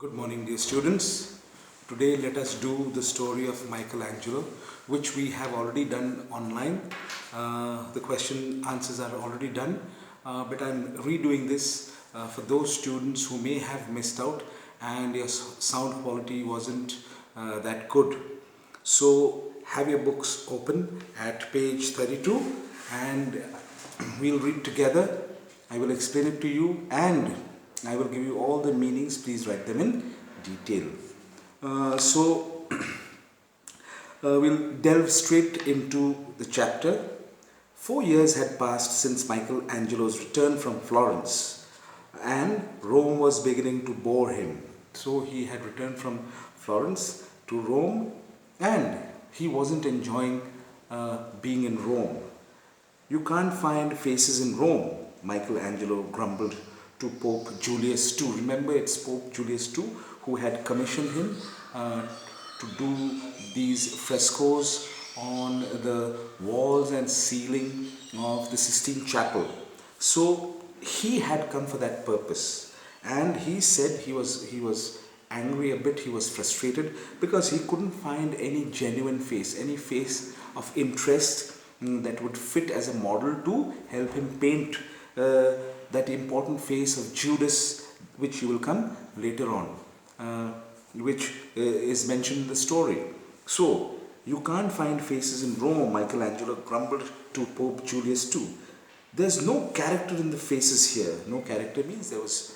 Good morning, dear students. Today let us do the story of Michelangelo, which we have already done online. The question answers are already done, but I'm redoing this for those students who may have missed out and your sound quality wasn't that good. So have your books open at page 32 and we'll read together. I will explain it to you and I will give you all the meanings. Please write them in detail. We'll delve straight into the chapter. 4 years had passed since Michelangelo's return from Florence, and Rome was beginning to bore him. So he had returned from Florence to Rome, and he wasn't enjoying being in Rome. You can't find faces in Rome, Michelangelo grumbled to Pope Julius II. Remember, it's Pope Julius II who had commissioned him to do these frescoes on the walls and ceiling of the Sistine Chapel. So he had come for that purpose, and he said he was angry a bit. He was frustrated because he couldn't find any genuine face, any face of interest that would fit as a model to help him paint that important face of Judas, which you will come later on, which is mentioned in the story. So, you can't find faces in Rome, Michelangelo grumbled to Pope Julius II. There's no character in the faces here. No character means there was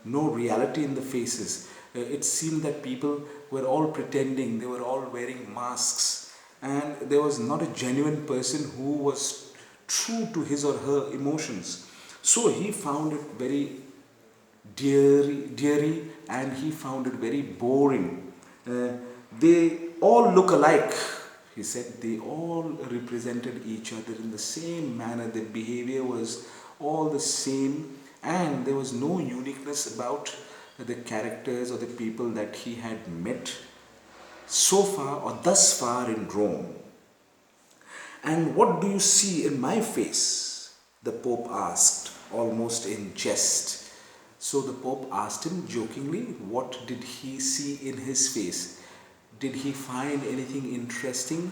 no reality in the faces. It seemed that people were all pretending, they were all wearing masks, and there was not a genuine person who was true to his or her emotions. So he found it very dreary and he found it very boring. They all look alike, he said. They all represented each other in the same manner. Their behavior was all the same, and there was no uniqueness about the characters or the people that he had met so far or thus far in Rome. And what do you see in my face? The Pope asked, almost in jest. So the Pope asked him jokingly, what did he see in his face? Did he find anything interesting,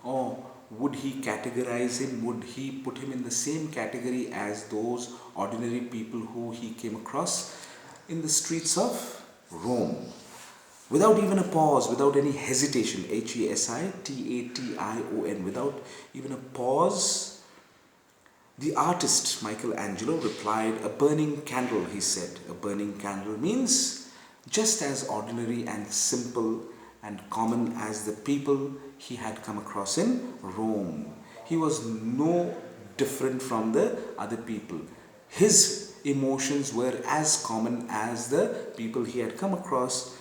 or would he categorize him? Would he put him in the same category as those ordinary people who he came across in the streets of Rome? Without even a pause, without any hesitation, Hesitation, without even a pause, the artist Michelangelo replied, a burning candle, he said. A burning candle means just as ordinary and simple and common as the people he had come across in Rome. He was no different from the other people. His emotions were as common as the people he had come across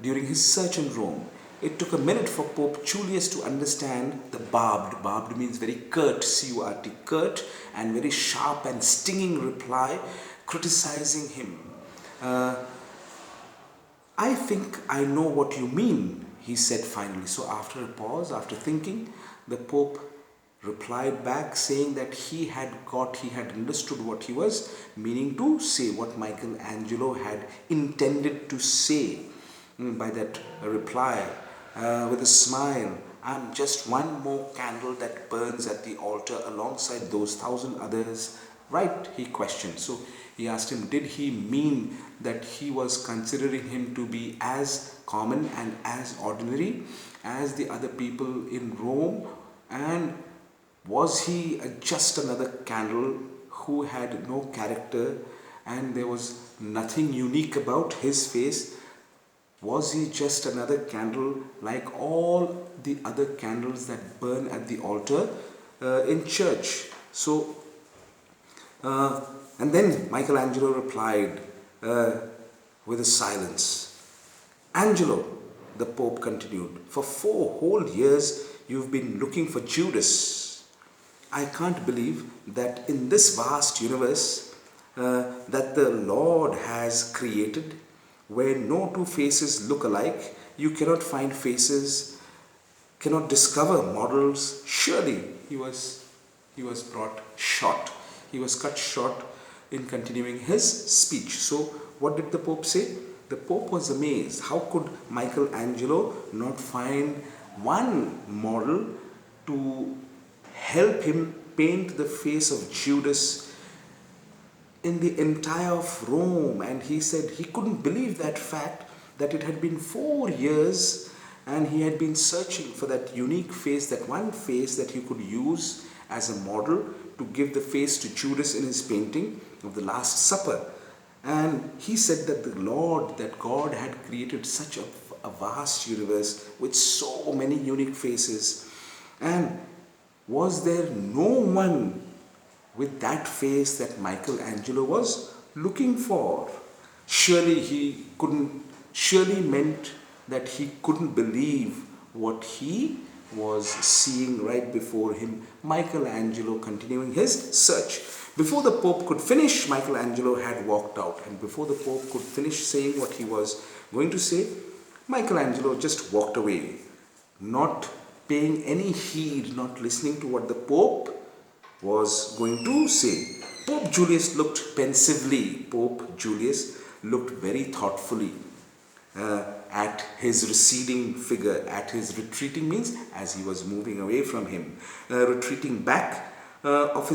during his search in Rome. It took a minute for Pope Julius to understand the barbed means very curt, C-U-R-T, curt and very sharp and stinging reply, criticizing him. I think I know what you mean, he said finally. So after a pause, after thinking, the Pope replied back saying that he had understood what he was meaning to say, what Michelangelo had intended to say by that reply. With a smile, I'm just one more candle that burns at the altar alongside those 1,000 others, right? He questioned. So he asked him, did he mean that he was considering him to be as common and as ordinary as the other people in Rome? And was he just another candle who had no character and there was nothing unique about his face? Was he just another candle like all the other candles that burn at the altar in church? So, and then Michelangelo replied with a silence. Angelo, the Pope continued, for 4 whole years you've been looking for Judas. I can't believe that in this vast universe that the Lord has created, where no two faces look alike, you cannot find faces, cannot discover models. Surely he was brought short. He was cut short in continuing his speech. So what did the Pope say? The Pope was amazed. How could Michelangelo not find one model to help him paint the face of Judas in the entire of Rome? And he said he couldn't believe that fact, that it had been 4 years and he had been searching for that unique face, that one face that he could use as a model to give the face to Judas in his painting of the Last Supper. And he said that the Lord, that God had created such a vast universe with so many unique faces. And was there no one with that face that Michelangelo was looking for? Surely meant that he couldn't believe what he was seeing right before him. Michelangelo continuing his search. Before the Pope could finish, Michelangelo had walked out. And before the Pope could finish saying what he was going to say, Michelangelo just walked away, not paying any heed, not listening to what the Pope was going to say. Pope Julius looked pensively. Pope Julius looked very thoughtfully at his receding figure, at his retreating, means as he was moving away from him, retreating back of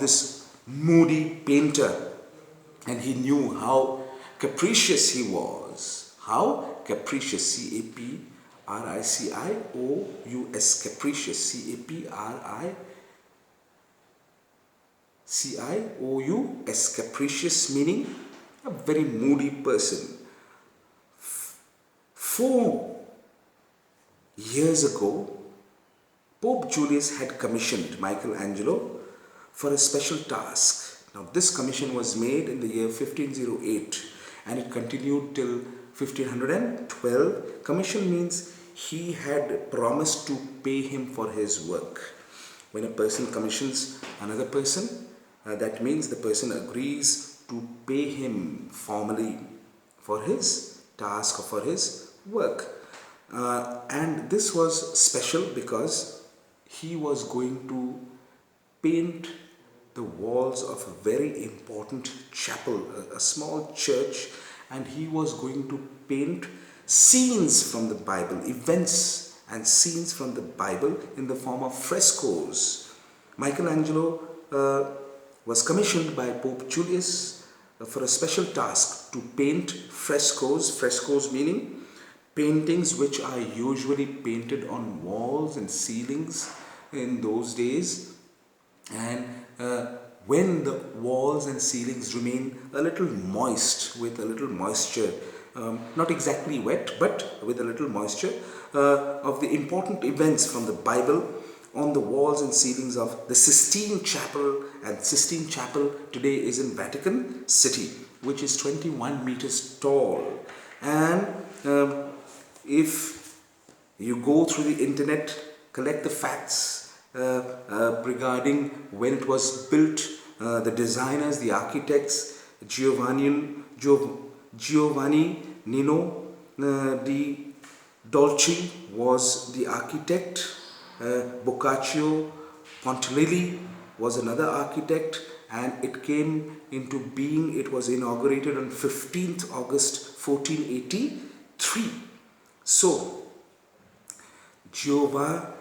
this moody painter. And he knew how capricious he was. How capricious, C-A-P-R-I-C-I-O-U-S, capricious, C-A-P-R-I-C-I-O-U-S, capricious, meaning a very moody person. 4 years ago, Pope Julius had commissioned Michelangelo for a special task. Now, this commission was made in the year 1508 and it continued till 1512. Commission means he had promised to pay him for his work. When a person commissions another person, that means the person agrees to pay him formally for his task or for his work. And this was special because he was going to paint the walls of a very important chapel, a small church, and he was going to paint scenes from the Bible, events and scenes from the Bible in the form of frescoes. Michelangelo was commissioned by Pope Julius for a special task to paint frescoes meaning paintings which are usually painted on walls and ceilings in those days. And when the walls and ceilings remain a little moist, with a little moisture, not exactly wet, but with a little moisture, of the important events from the Bible on the walls and ceilings of the Sistine Chapel. And Sistine Chapel today is in Vatican City, which is 21 meters tall. And if you go through the internet, collect the facts regarding when it was built, the designers, the architects, Giovanni Nino di Dolci was the architect, Boccaccio Pontililli was another architect, and it came into being, it was inaugurated on 15th August 1483. So, Giovannino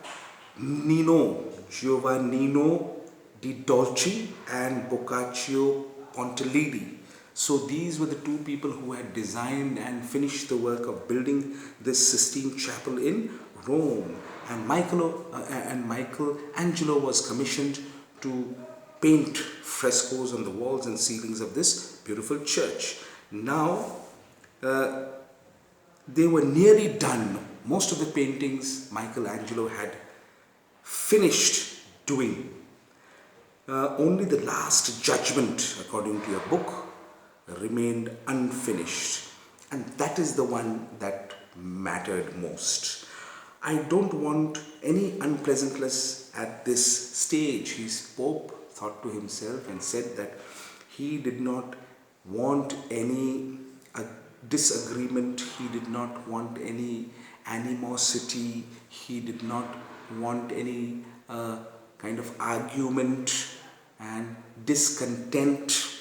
di Dolci and Boccaccio Pontililli. So these were the two people who had designed and finished the work of building this Sistine Chapel in Rome. And Michelangelo was commissioned to paint frescoes on the walls and ceilings of this beautiful church. Now, they were nearly done. Most of the paintings Michelangelo had finished doing. Only the Last Judgment, according to your book, remained unfinished. And that is the one that mattered most. I don't want any unpleasantness at this stage. Pope thought to himself and said that he did not want any disagreement, he did not want any animosity, he did not want any kind of argument and discontent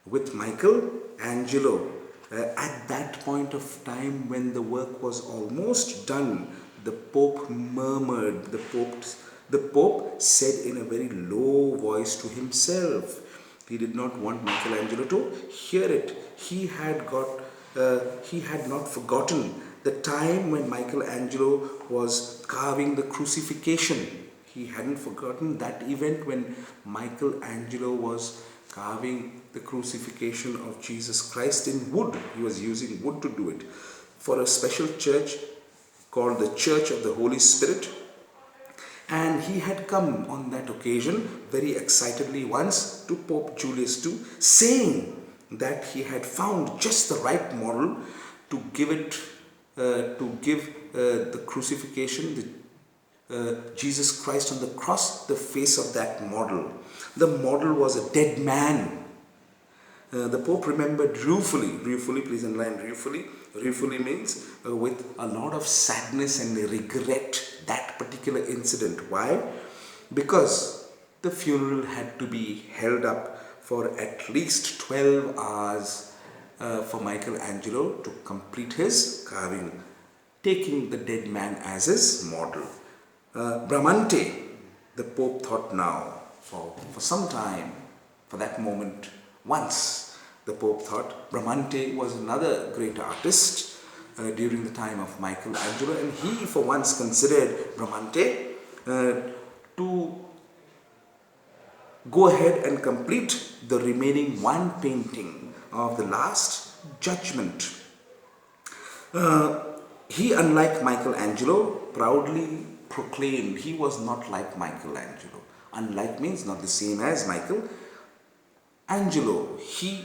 with Michelangelo. At that point of time, when the work was almost done, the Pope murmured. The Pope said in a very low voice to himself. He did not want Michelangelo to hear it. He had not forgotten the time when Michelangelo was carving the crucifixion. He hadn't forgotten that event when Michelangelo was carving the crucifixion of Jesus Christ in wood. He was using wood to do it for a special church called the Church of the Holy Spirit. And he had come on that occasion very excitedly once to Pope Julius II, saying that he had found just the right model to give the crucifixion, Jesus Christ on the cross, the face of that model. The model was a dead man. The Pope remembered ruefully, please underline ruefully. Ruefully means with a lot of sadness and regret that particular incident. Why? Because the funeral had to be held up for at least 12 hours for Michelangelo to complete his carving, taking the dead man as his model. Bramante, the Pope thought now, for some time, for that moment, once the Pope thought Bramante was another great artist during the time of Michelangelo, and he for once considered Bramante to go ahead and complete the remaining one painting of the Last Judgment. He, unlike Michelangelo, proudly proclaimed he was not like Michelangelo. Unlike means not the same as Michelangelo. He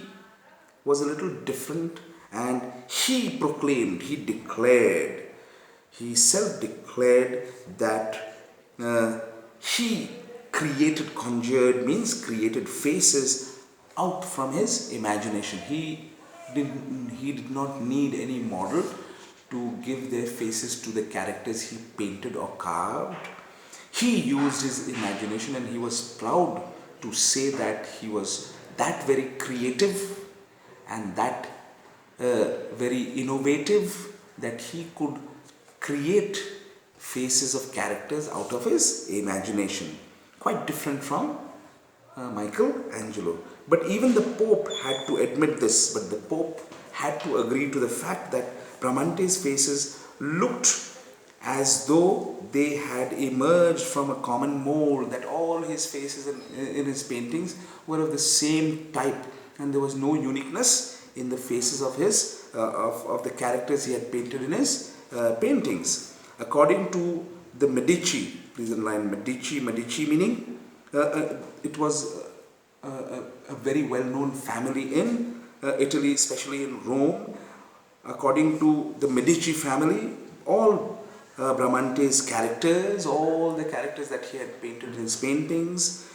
was a little different, and he proclaimed, he declared, he self-declared that he created faces out from his imagination. He did not need any model to give their faces to the characters he painted or carved. He used his imagination, and he was proud to say that he was that very creative and that very innovative that he could create faces of characters out of his imagination. Quite different from Michelangelo. But even the Pope had to admit this, but the Pope had to agree to the fact that Bramante's faces looked as though they had emerged from a common mold, that all his faces in his paintings were of the same type, and there was no uniqueness in the faces of his of the characters he had painted in his paintings. According to the Medici, please underline Medici meaning it was a very well-known family in Italy, especially in Rome. According to the Medici family, all Bramante's characters, all the characters that he had painted in his paintings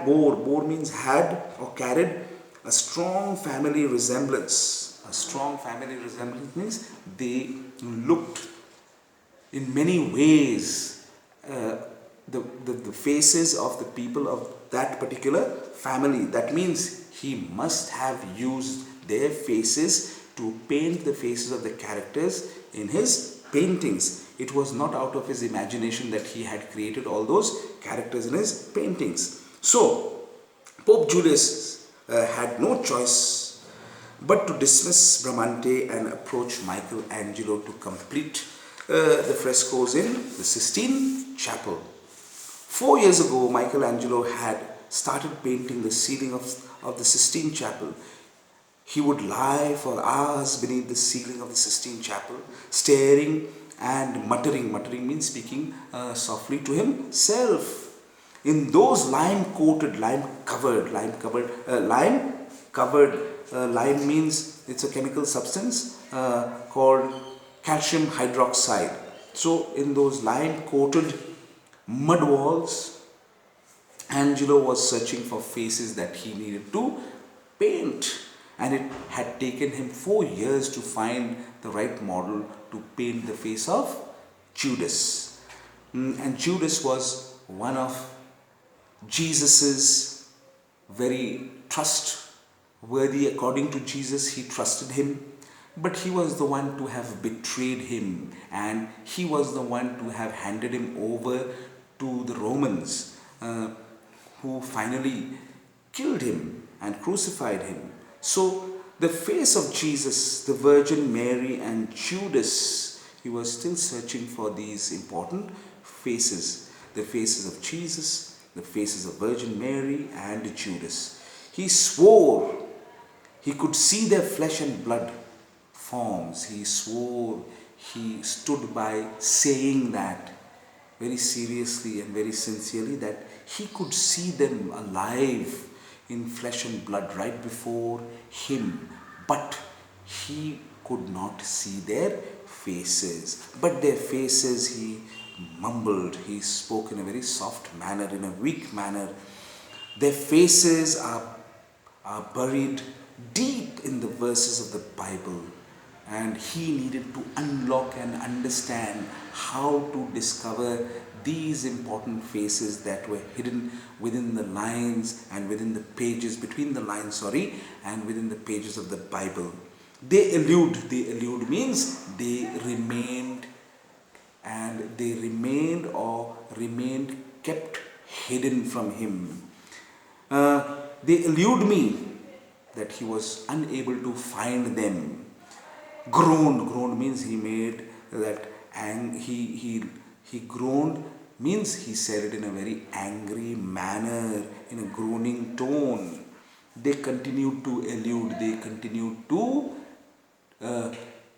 bore means had or carried a strong family resemblance. A strong family resemblance means they looked in many ways the faces of the people of that particular family. That means he must have used their faces to paint the faces of the characters in his paintings. It was not out of his imagination that he had created all those characters in his paintings. So, Pope Julius had no choice but to dismiss Bramante and approach Michelangelo to complete the frescoes in the Sistine Chapel. 4 years ago, Michelangelo had started painting the ceiling of the Sistine Chapel. He would lie for hours beneath the ceiling of the Sistine Chapel, staring and muttering. Muttering means speaking softly to himself. In those lime means it's a chemical substance called calcium hydroxide. So in those lime-coated mud walls, Angelo was searching for faces that he needed to paint. And it had taken him 4 years to find the right model to paint the face of Judas. And Judas was one of Jesus's very worthy according to Jesus. He trusted him, but he was the one to have betrayed him, and he was the one to have handed him over to the Romans, who finally killed him and crucified him. So the face of Jesus, the Virgin Mary, and Judas, he was still searching for these important faces, the faces of Jesus, the faces of Virgin Mary and Judas. He swore he could see their flesh and blood forms. He swore, he stood by saying that very seriously and very sincerely, that he could see them alive in flesh and blood right before him, but he could not see their faces. But their faces, he mumbled, he spoke in a very soft manner, in a weak manner. Their faces are buried deep in the verses of the Bible, and he needed to unlock and understand how to discover these important faces that were hidden within the lines and within the pages, between the lines, and within the pages of the Bible. They elude means they remained, and they remained kept hidden from him. They elude me, that he was unable to find them. Groaned means he made that, and he groaned means he said it in a very angry manner, in a groaning tone. They continued to elude,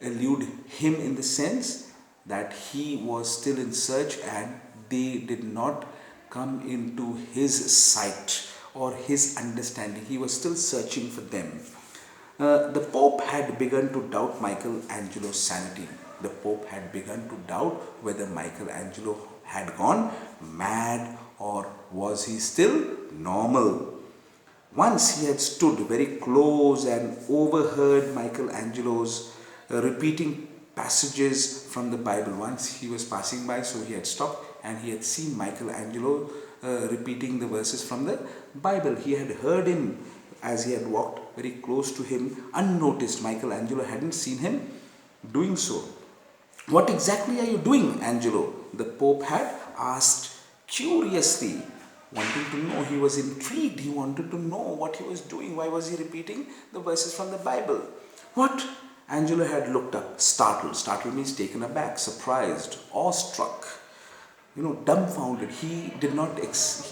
elude him, in the sense that he was still in search, and they did not come into his sight or his understanding. He was still searching for them. The Pope had begun to doubt Michelangelo's sanity. The Pope had begun to doubt whether Michelangelo had gone mad, or was he still normal. Once he had stood very close and overheard Michelangelo's repeating passages from the Bible. Once he was passing by, so he had stopped, and he had seen Michelangelo repeating the verses from the Bible. He had heard him as he had walked very close to him, unnoticed. Michelangelo hadn't seen him doing so. "What exactly are you doing, Angelo?" the Pope had asked curiously, wanting to know. He was intrigued. He wanted to know what he was doing. Why was he repeating the verses from the Bible? "What?" Angelo had looked up, startled. Startled means taken aback, surprised, awestruck, dumbfounded. He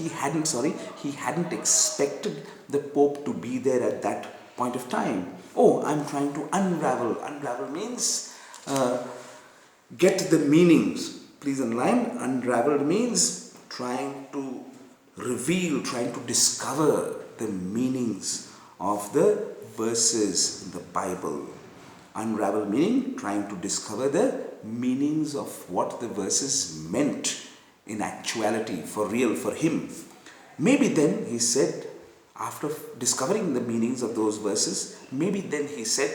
hadn't expected the Pope to be there at that point of time. "Oh, I'm trying to unravel." Unravel means get the meanings. Please underline. Unravel means trying to reveal, trying to discover the meanings of the verses in the Bible. Unravel meaning trying to discover the meanings of what the verses meant in actuality, for real, for him. Maybe then, he said, after discovering the meanings of those verses, maybe then he said,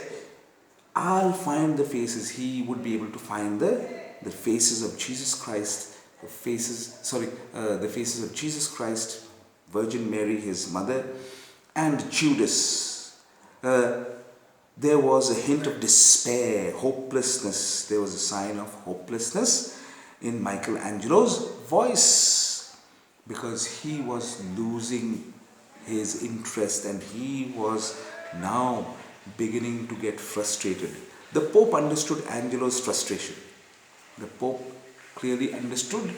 I'll find the faces. He would be able to find the faces of Jesus Christ, the faces of Jesus Christ, Virgin Mary, his mother, and Judas. There was a hint of despair, hopelessness. There was a sign of hopelessness in Michelangelo's voice, because he was losing his interest, and he was now beginning to get frustrated. The Pope understood Angelo's frustration. The Pope clearly understood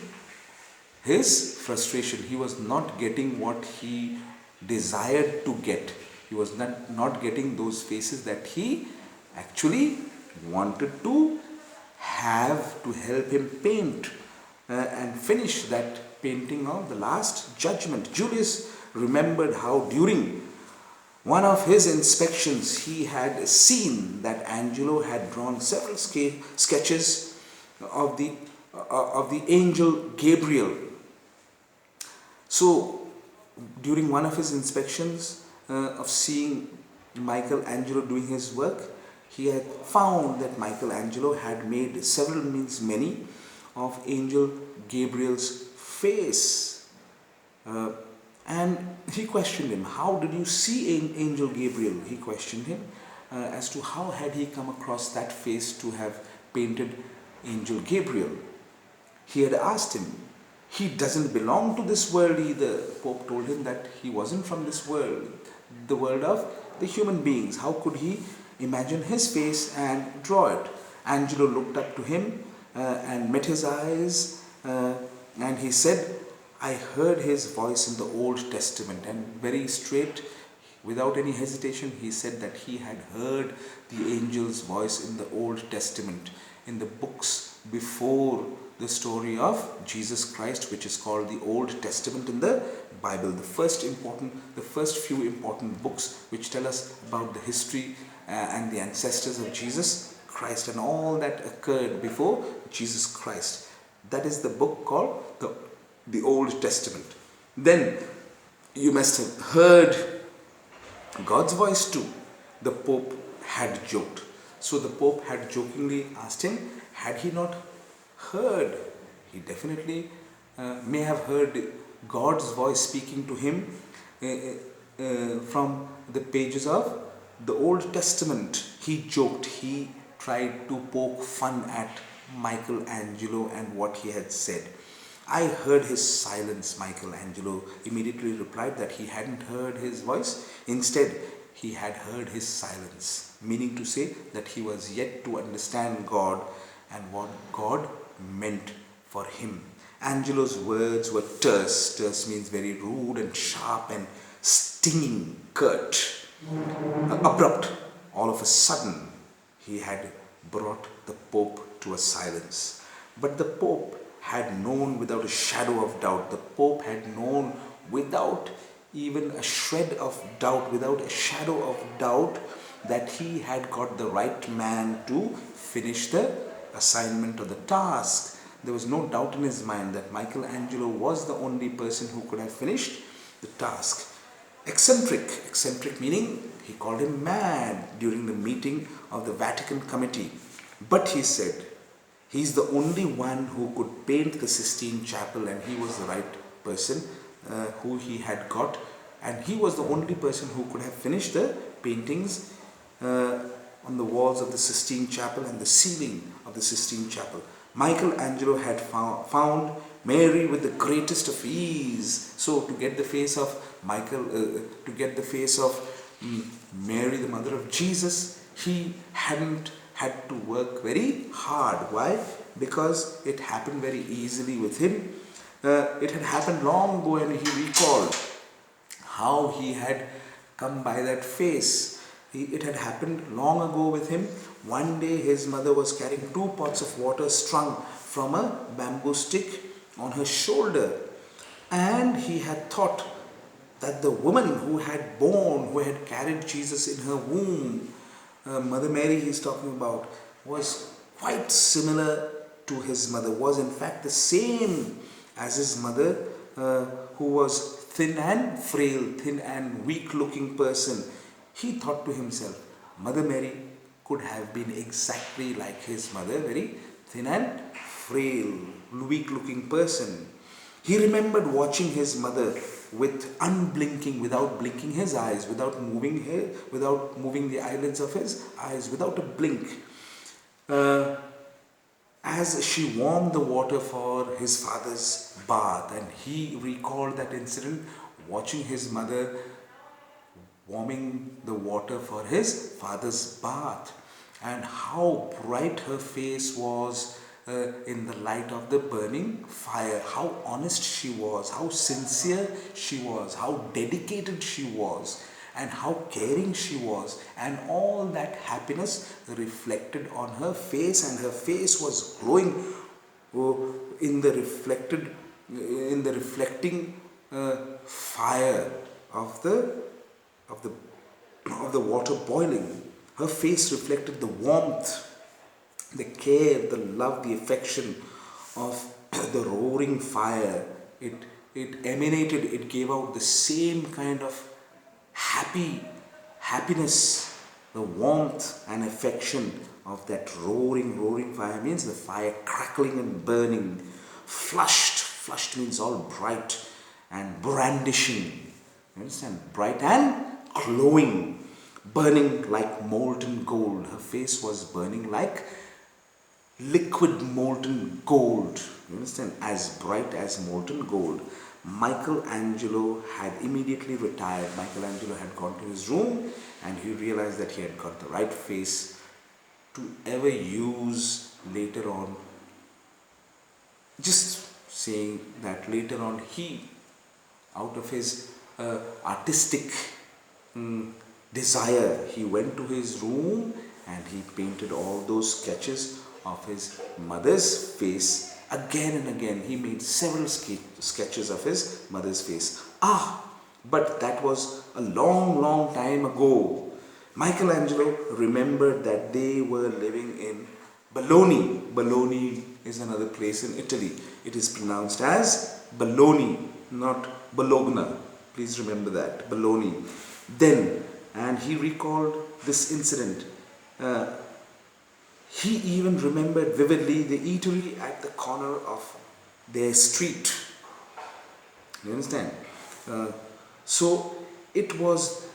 his frustration. He was not getting what he desired to get. He was not getting those faces that he actually wanted to have to help him paint and finish that painting of the Last Judgment. Julius remembered how during one of his inspections he had seen that Angelo had drawn several sketches of the angel Gabriel. So during one of his inspections of seeing Michelangelo doing his work, he had found that Michelangelo had made several, means many, of angel Gabriel's face And he questioned him, how did you see Angel Gabriel? He questioned him as to how had he come across that face to have painted Angel Gabriel. He had asked him, he doesn't belong to this world either. Pope told him that he wasn't from this world, the world of the human beings. How could he imagine his face and draw it? Angelo looked up to him and met his eyes, and he said, I heard his voice in the Old Testament. And very straight, without any hesitation, he said that he had heard the angel's voice in the Old Testament, in the books before the story of Jesus Christ, which is called the Old Testament in the Bible. The first few important books which tell us about the history and the ancestors of Jesus Christ and all that occurred before Jesus Christ. That is the book called the Old Testament. Then you must have heard God's voice too. The Pope had joked. So the Pope had jokingly asked him, had he not heard? He definitely may have heard God's voice speaking to him from the pages of the Old Testament. He joked. He tried to poke fun at Michelangelo and what he had said. I heard his silence. Michelangelo immediately replied that he hadn't heard his voice. Instead, he had heard his silence, meaning to say that he was yet to understand God and what God meant for him. Angelo's words were terse. Terse means very rude and sharp and stinging, curt, abrupt. All of a sudden, he had brought the Pope to a silence. But the Pope had known without a shadow of doubt. The Pope had known without even a shred of doubt, without a shadow of doubt, that he had got the right man to finish the assignment or the task. There was no doubt in his mind that Michelangelo was the only person who could have finished the task. Eccentric meaning he called him mad during the meeting of the Vatican Committee. But he said, he's the only one who could paint the Sistine Chapel, and he was the right person who he had got, and he was the only person who could have finished the paintings on the walls of the Sistine Chapel and the ceiling of the Sistine Chapel. Michelangelo had found Mary with the greatest of ease. So to get the face of Mary, the mother of Jesus, he hadn't had to work very hard. Why? Because it happened very easily with him. It had happened long ago, and he recalled how he had come by that face. It had happened long ago with him. One day his mother was carrying 2 pots of water strung from a bamboo stick on her shoulder, and he had thought that the woman who had carried Jesus in her womb, Mother Mary he's talking about, was quite similar to his mother, was in fact the same as his mother, who was thin and frail, thin and weak looking person. He thought to himself, Mother Mary could have been exactly like his mother, very thin and frail, weak looking person. He remembered watching his mother with unblinking, without blinking his eyes, without moving the eyelids of his eyes, without a blink, as she warmed the water for his father's bath. And he recalled that incident, watching his mother warming the water for his father's bath, and how bright her face was in the light of the burning fire, how honest she was, how sincere she was, how dedicated she was, and how caring she was, and all that happiness reflected on her face, and her face was glowing in the reflecting fire of the water boiling. Her face reflected the warmth, the care, the love, the affection of the roaring fire. It emanated, it gave out the same kind of happiness, the warmth and affection of that roaring fire. Means the fire crackling and burning. Flushed means all bright and brandishing. You understand? Bright and glowing, burning like molten gold. Her face was burning like liquid molten gold. You understand? As bright as molten gold. Michelangelo had immediately retired. Michelangelo had gone to his room and he realized that he had got the right face to ever use later on. Just saying that later on he, out of his artistic desire, he went to his room and he painted all those sketches of his mother's face again and again. He made several sketches of his mother's face. But that was a long, long time ago. Michelangelo remembered that they were living in Bologna. Bologna is another place in Italy. It is pronounced as Bologna, not Bologna. Please remember that, Bologna. And he recalled this incident. He even remembered vividly the eatery at the corner of their street. You understand? So it was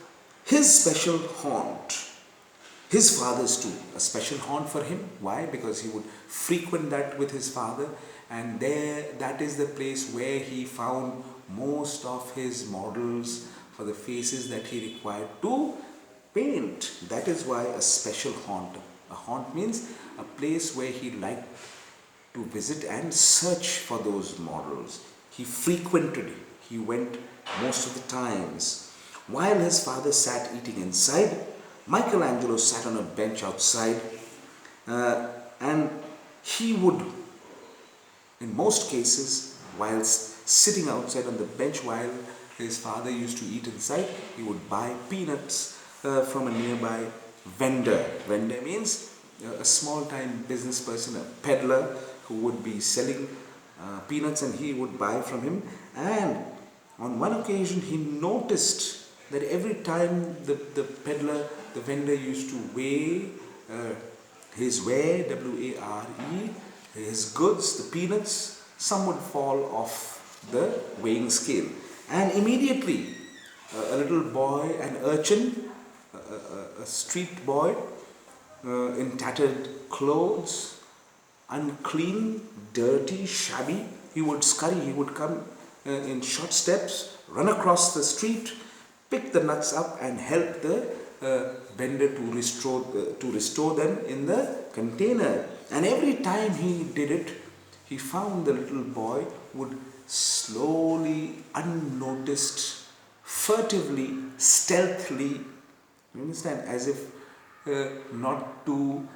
his special haunt. His father's too, a special haunt for him. Why? Because he would frequent that with his father, and that is the place where he found most of his models for the faces that he required to paint. That is why a special haunt. A haunt means a place where he liked to visit and search for those models. He frequented, he went most of the times. While his father sat eating inside, Michelangelo sat on a bench outside, and he would, in most cases, whilst sitting outside on the bench while his father used to eat inside, he would buy peanuts from a nearby vendor. Vendor means a small-time business person, a peddler who would be selling peanuts, and he would buy from him. And on one occasion he noticed that every time the peddler, the vendor used to weigh his ware, W-A-R-E, his goods, the peanuts, some would fall off the weighing scale. And immediately a little boy, an urchin, a street boy in tattered clothes, unclean, dirty, shabby, he would scurry, he would come in short steps, run across the street, pick the nuts up and help the vendor to restore them in the container. And every time he did it, he found the little boy would slowly, unnoticed, furtively, stealthily, you understand, as if not to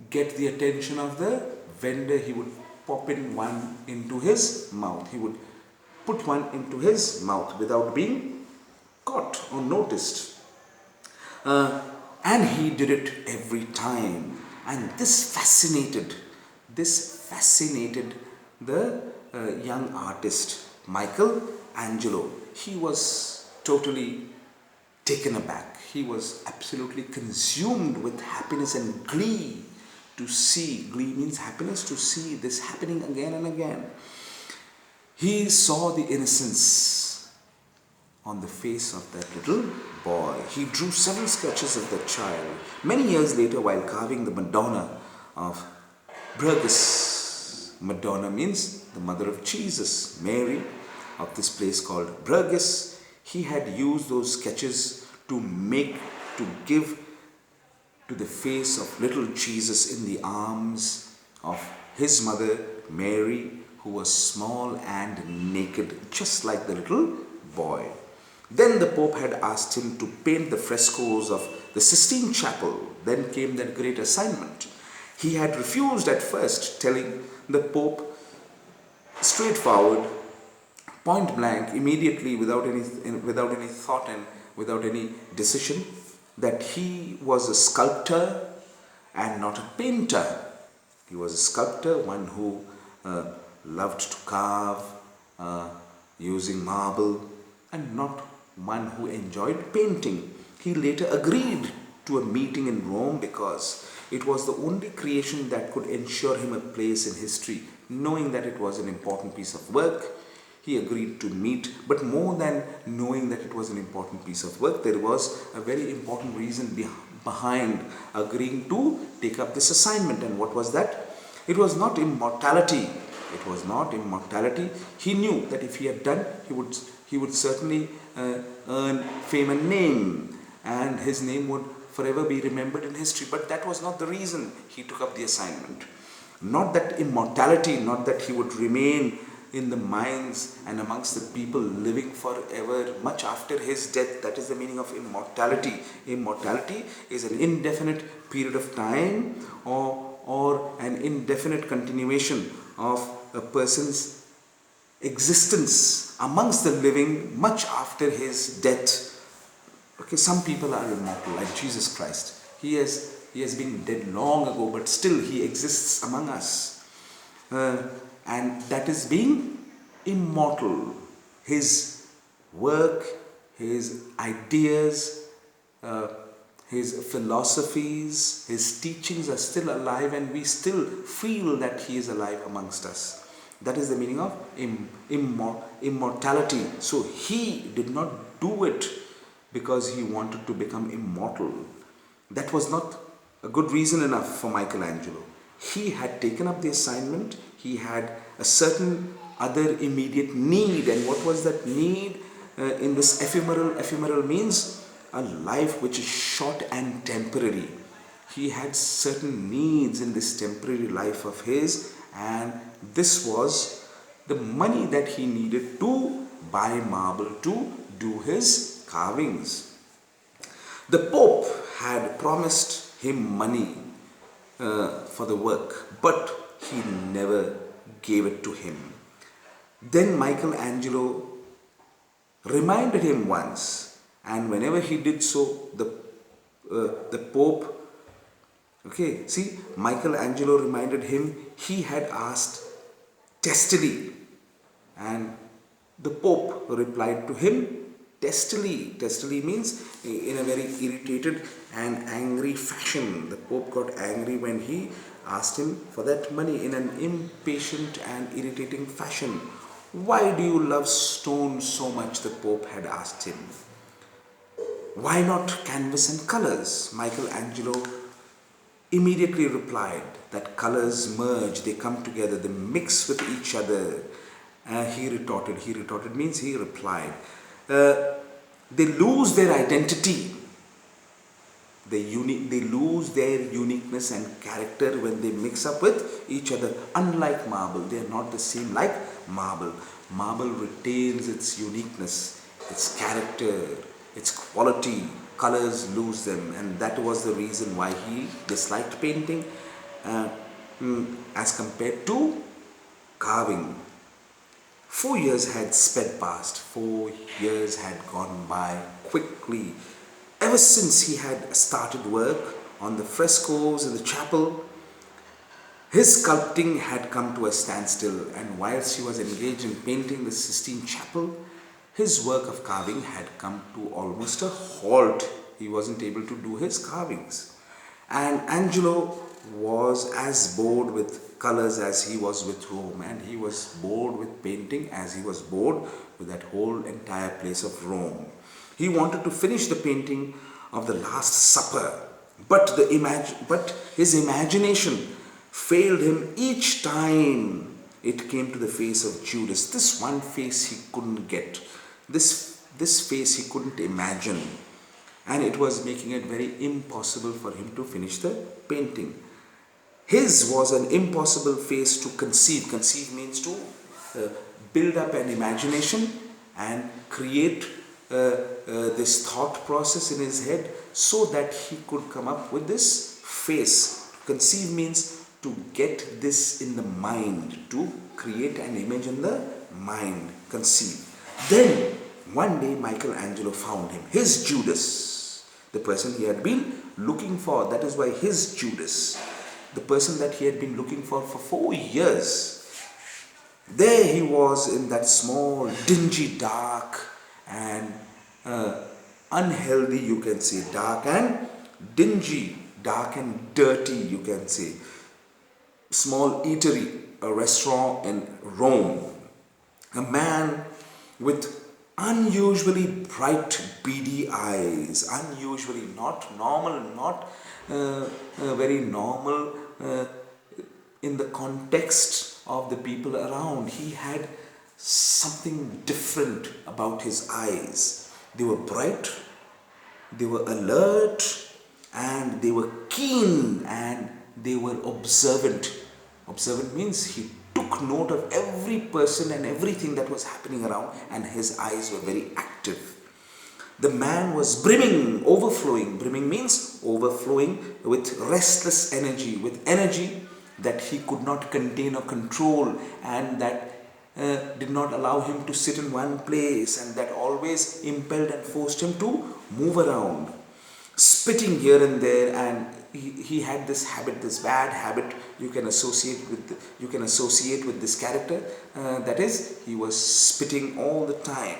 get the attention of the vendor, he would pop in one into his mouth. He would put one into his mouth without being caught or noticed. And he did it every time. And this fascinated the young artist Michelangelo. He was totally taken aback. He was absolutely consumed with happiness and glee to see. Glee means happiness, to see this happening again and again. He saw the innocence on the face of that little boy. He drew several sketches of the child. Many years later, while carving the Madonna of Bruges, Madonna means the mother of Jesus, Mary, of this place called Bruges, he had used those sketches to give to the face of little Jesus in the arms of his mother, Mary, who was small and naked, just like the little boy. Then the Pope had asked him to paint the frescoes of the Sistine Chapel. Then came that great assignment. He had refused at first, telling the Pope straightforward, point blank, immediately, without any thought and without any decision, that he was a sculptor and not a painter. He was a sculptor, one who loved to carve using marble, and not one who enjoyed painting. He later agreed to a meeting in Rome because it was the only creation that could ensure him a place in history. Knowing that it was an important piece of work, he agreed to meet. But more than knowing that it was an important piece of work, there was a very important reason behind agreeing to take up this assignment. And what was that? It was not immortality. It was not immortality. He knew that if he had done, he would certainly earn fame and name, and his name would forever be remembered in history. But that was not the reason he took up the assignment. Not that immortality, not that he would remain in the minds and amongst the people living forever, much after his death. That is the meaning of immortality. Immortality is an indefinite period of time, or an indefinite continuation of a person's existence amongst the living much after his death. Okay, some people are immortal, like Jesus Christ. He has been dead long ago, but still he exists among us. And that is being immortal. His work, his ideas, his philosophies, his teachings are still alive, and we still feel that he is alive amongst us. That is the meaning of immortality. So he did not do it because he wanted to become immortal. That was not a good reason enough for Michelangelo. He had taken up the assignment. He had a certain other immediate need. And what was that need in this ephemeral? Ephemeral means a life which is short and temporary. He had certain needs in this temporary life of his, and this was the money that he needed to buy marble to do his carvings. The Pope had promised him money for the work, but he never gave it to him. Then Michelangelo reminded him once, and whenever he did so, the Pope, okay, see, Michelangelo reminded him, he had asked testily, and the Pope replied to him testily. Testily means in a very irritated and angry fashion. The Pope got angry when he asked him for that money in an impatient and irritating fashion. Why do you love stone so much? The Pope had asked him. Why not canvas and colors? Michelangelo immediately replied that colors merge, they come together, they mix with each other. He retorted. He retorted means he replied. They lose their identity. They lose their uniqueness and character when they mix up with each other. Unlike marble, they are not the same like marble. Marble retains its uniqueness, its character, its quality. Colors lose them, and that was the reason why he disliked painting as compared to carving. 4 years had sped past. 4 years had gone by quickly. Ever since he had started work on the frescoes in the chapel, his sculpting had come to a standstill, and whilst he was engaged in painting the Sistine Chapel, his work of carving had come to almost a halt. He wasn't able to do his carvings. And Angelo was as bored with colors as he was with Rome, and he was bored with painting as he was bored with that whole entire place of Rome. He wanted to finish the painting of the Last Supper, but his imagination failed him each time it came to the face of Judas. This one face he couldn't get. This face he couldn't imagine, and it was making it very impossible for him to finish the painting. His was an impossible face to conceive. Conceive means to build up an imagination and create this thought process in his head so that he could come up with this face. Conceive means to get this in the mind, to create an image in the mind. Conceive. Then one day Michelangelo found him, his Judas, the person he had been looking for. That is why his Judas, the person that he had been looking for 4 years. There he was in that small, dingy, dark and unhealthy, you can say, dark and dingy, dark and dirty, you can say, small eatery, a restaurant in Rome. A man with unusually bright beady eyes, unusually, not normal, not very normal in the context of the people around. He had something different about his eyes. They were bright, they were alert, and they were keen, and they were observant. Observant means he took note of every person and everything that was happening around, and his eyes were very active. The man was brimming, overflowing. Brimming means overflowing with restless energy, with energy that he could not contain or control, and that did not allow him to sit in one place, and that always impelled and forced him to move around, spitting here and there. And he had this habit, this bad habit you can associate with this character, that is, he was spitting all the time.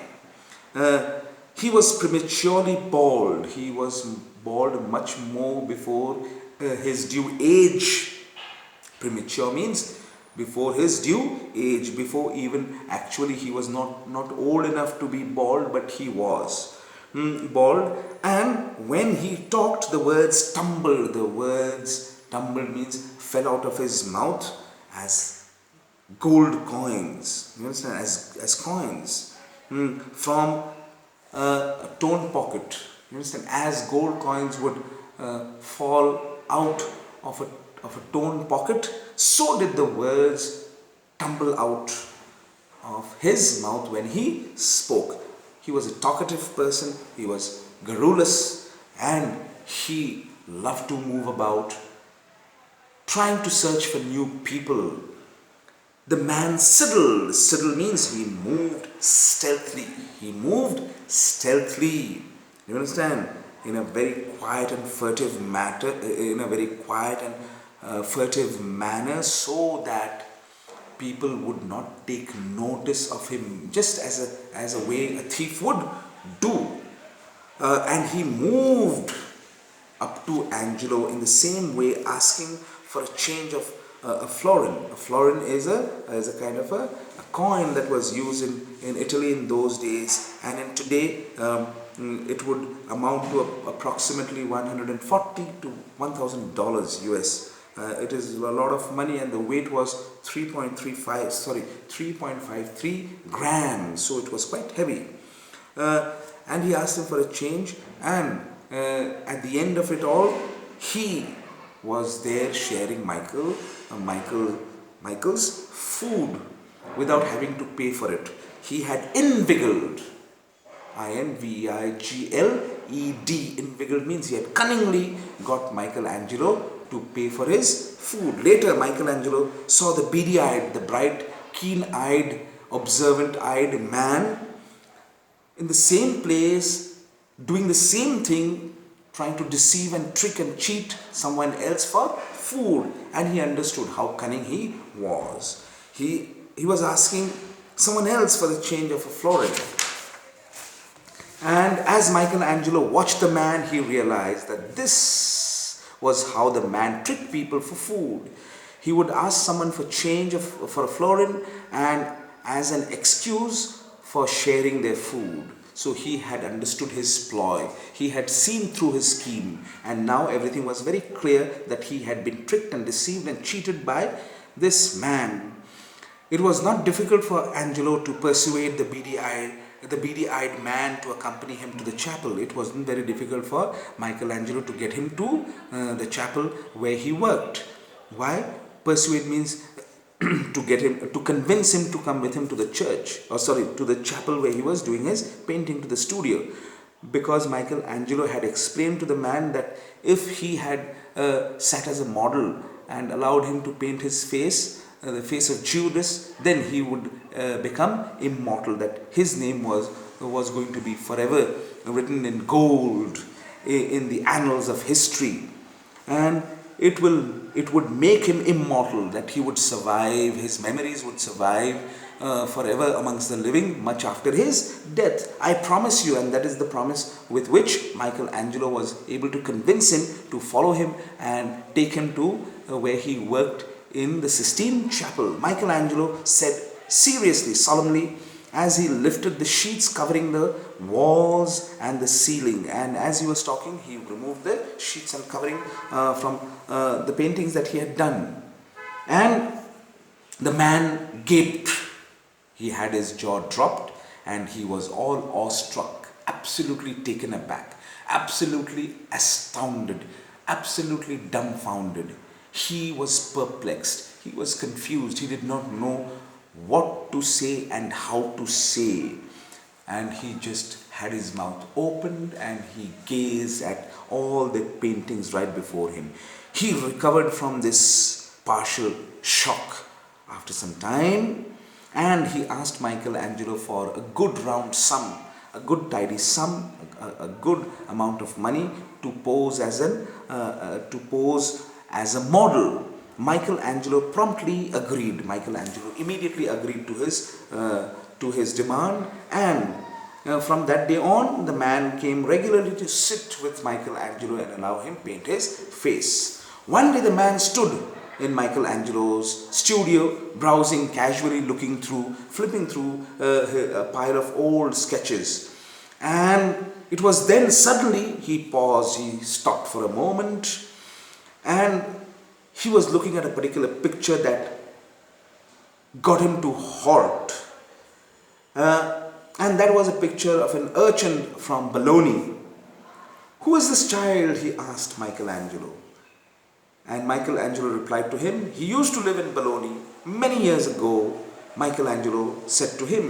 He was prematurely bald. He was bald much more before his due age. Premature means before his due age, before even actually he was not old enough to be bald, but he was bald. And when he talked, the words tumbled. The words tumbled means fell out of his mouth as gold coins. You understand? As coins from a torn pocket. You understand? As gold coins would fall out of a torn pocket, so did the words tumble out of his mouth when he spoke. He was a talkative person, he was garrulous, and he loved to move about, trying to search for new people. The man sidled. Sidle means he moved stealthily. He moved stealthily. You understand? In a very quiet and furtive matter, furtive manner, so that people would not take notice of him, just as a way a thief would do. And he moved up to Angelo in the same way, asking for a change of a florin. A florin is a kind of a coin that was used in Italy in those days, and in today it would amount to approximately $140 to $1,000 US. It is a lot of money, and the weight was 3.53 grams, so it was quite heavy. And he asked him for a change, and at the end of it all, he was there sharing Michael's food without having to pay for it. He had inveigled, inveigled. Inveigled means he had cunningly got Michelangelo to pay for his food. Later, Michelangelo saw the beady-eyed, the bright, keen-eyed, observant-eyed man in the same place, doing the same thing, trying to deceive and trick and cheat someone else for food. And he understood how cunning he was. He was asking someone else for the change of a florin. And as Michelangelo watched the man, he realized that this was how the man tricked people for food. He would ask someone for change for a florin, and as an excuse for sharing their food. So he had understood his ploy. He had seen through his scheme, and now everything was very clear that he had been tricked and deceived and cheated by this man. It was not difficult for Angelo to persuade the beady-eyed man to accompany him to the chapel. It wasn't very difficult for Michelangelo to get him to the chapel where he worked. Why? Persuade means to convince him to come with him to the to the chapel where he was doing his painting, to the studio. Because Michelangelo had explained to the man that if he had sat as a model and allowed him to paint his face, the face of Judas, then he would become immortal, that his name was going to be forever written in gold in the annals of history, and it would make him immortal, that he would survive, his memories would survive forever amongst the living, much after his death. I promise you, and that is the promise with which Michelangelo was able to convince him to follow him and take him to where he worked in the Sistine Chapel. Michelangelo said seriously, solemnly, as he lifted the sheets covering the walls and the ceiling. And as he was talking, he removed the sheets and covering from the paintings that he had done. And the man gaped. He had his jaw dropped and he was all awestruck, absolutely taken aback, absolutely astounded, absolutely dumbfounded. He was perplexed. He was confused. He did not know what to say and how to say. And he just had his mouth opened and he gazed at all the paintings right before him. He recovered from this partial shock after some time, and he asked Michelangelo for a good round sum, a good tidy sum, a good amount of money to pose as a model. Michelangelo promptly agreed. Michelangelo immediately agreed to his demand, and from that day on, the man came regularly to sit with Michelangelo and allow him paint his face. One day the man stood in Michelangelo's studio, browsing casually, flipping through a pile of old sketches. And it was then suddenly he paused, he stopped for a moment, and he was looking at a particular picture that got him to halt. And that was a picture of an urchin from Bologna. "Who is this child?" he asked Michelangelo. And Michelangelo replied to him, "He used to live in Bologna many years ago." Michelangelo said to him,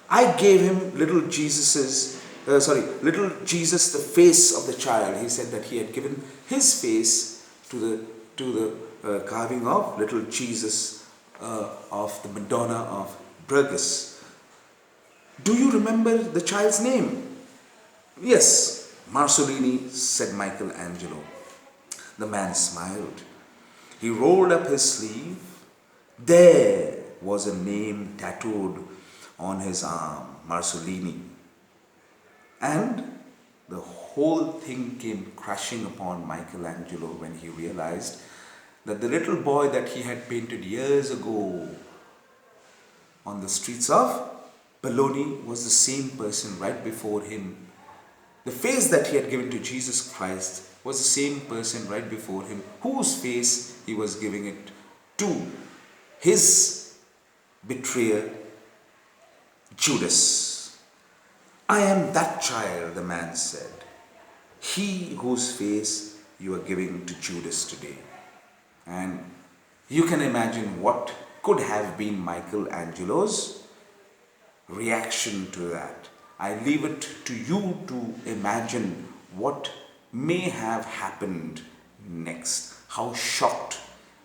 "I gave him little Jesus, the face of the child." He said that he had given his face to the carving of little Jesus of the Madonna of Burgos. "Do you remember the child's name?" "Yes, Mussolini," said Michelangelo. The man smiled. He rolled up his sleeve. There was a name tattooed on his arm, Mussolini. And the whole thing came crashing upon Michelangelo when he realized that the little boy that he had painted years ago on the streets of Bologna was the same person right before him. The face that he had given to Jesus Christ was the same person right before him, whose face he was giving it to his betrayer, Judas. "I am that child," the man said, "he whose face you are giving to Judas today." And you can imagine what could have been Michelangelo's reaction to that. I leave it to you to imagine what may have happened next. How shocked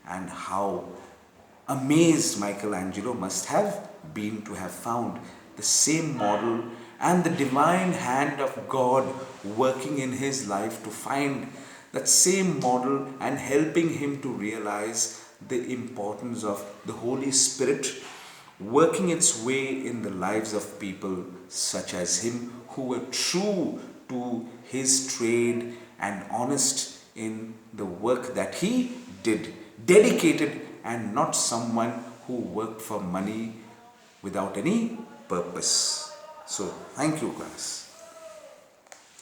and how amazed Michelangelo must have been to have found the same model and the divine hand of God working in his life to find that same model and helping him to realize the importance of the Holy Spirit working its way in the lives of people such as him, who were true to his trade and honest in the work that he did, dedicated, and not someone who worked for money without any purpose. So, thank you, class.